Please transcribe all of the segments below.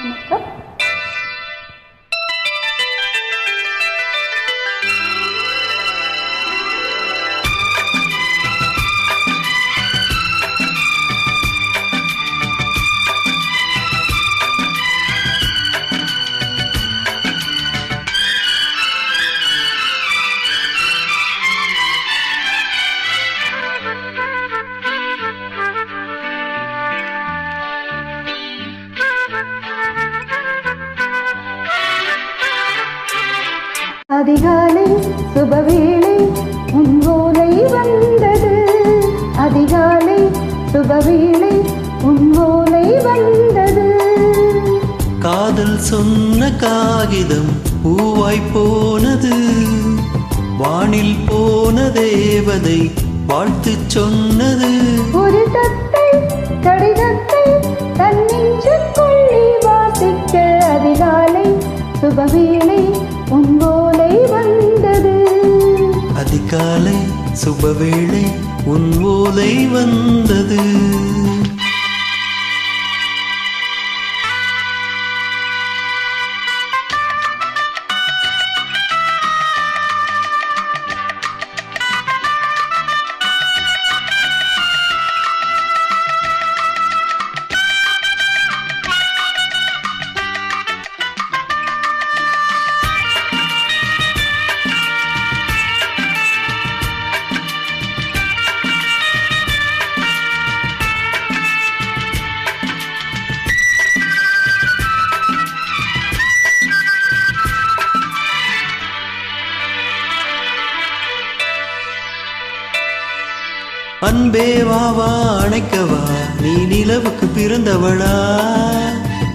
வணக்கம். அதிகாலை சுபவேளை உன் ஓலை வந்தது. அதிகாலை சுபவேளை உன் ஓலை வந்தது. காதல் சொன்ன காகிதம் பூவாய் போனது. வானில் போன தேவதை வாழ்த்து சொன்னது. ஒரு தத்தை கடிதத்தை தன் நெஞ்சுக்குள்ளே வாசிக்க அதிகாலை சுபவேளை உன் ஓலை வந்தது. அதிகாலை சுபவேளை உன் ஓலை வந்தது. அன்பே வாவா அணைக்கவா நீ நிலவுக்கு பிறந்தவளா.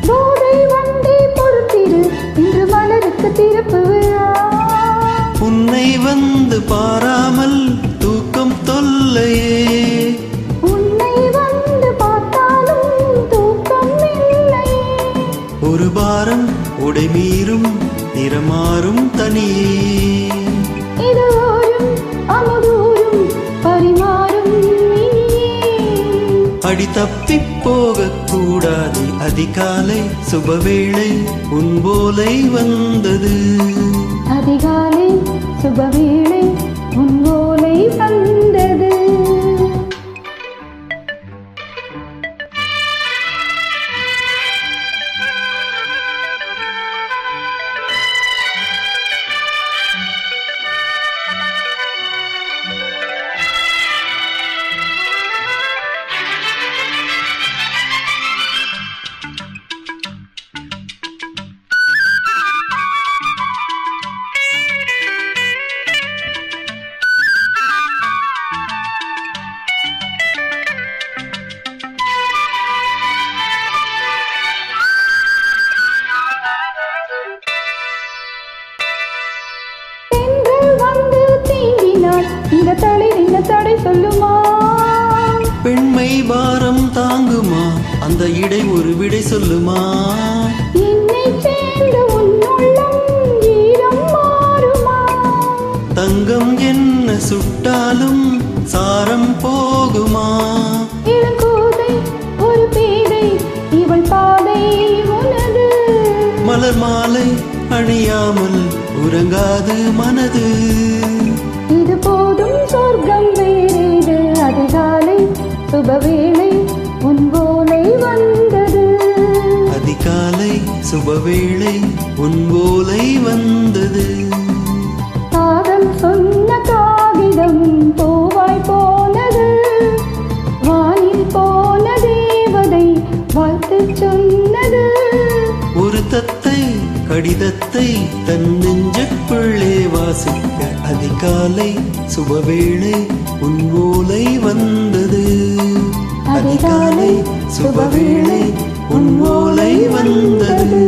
போதை வந்தே பொறுத்திரு இன்று மலருக்கு திறப்பு விழா. உன்னை வந்து பாராமல் தூக்கம் தொல்லையே. உன்னை வந்து பார்த்தாலும் தூக்கம் இல்லையே. ஒரு பாரம் உடை மீறும் நிறமாறும் தனியே. இதோரும் அமுதூரும் பரிமாறும் அடி தப்பி போக கூடாது. அதிகாலை சுபவேளை உன் போலை வந்தது. அதிகாலை சுபவேளை உன் ஓலை வந்தது. இந்த தலை நின்ன தடை சொல்லுமா. பெண்மை பாரம் தாங்குமா அந்த இடை ஒரு விடை சொல்லுமா. என்னை சேர்ந்த உன்னுள்ளம் ஈரம் மாறுமா. தங்கம் என்ன சுட்டாலும் சாரம் போகுமா. இளங்கோதை ஒரு பேதை இவள் பாதை உனது. மலர் மாலை அணியாமல் உறங்காது மனது. இது போதும் சொர்க்கம் வேறேது. அதிகாலை சுபவேளை உன் ஓலை வந்தது. அதிகாலை சுபவேளை உன் ஓலை வந்தது. காதல் சொன்ன காகிதம் பூவாய் போனது. வானில் போன தேவதை வாழ்த்து சொன்னது. ஒரு தத்தை கடிதத்தை தன் நெஞ்சுக்குள்ளே வாசிக்க அதிகாலை சுபவேளை உன் ஓலை வந்தது. அதிகாலை சுபவேளை உன் ஓலை வந்தது.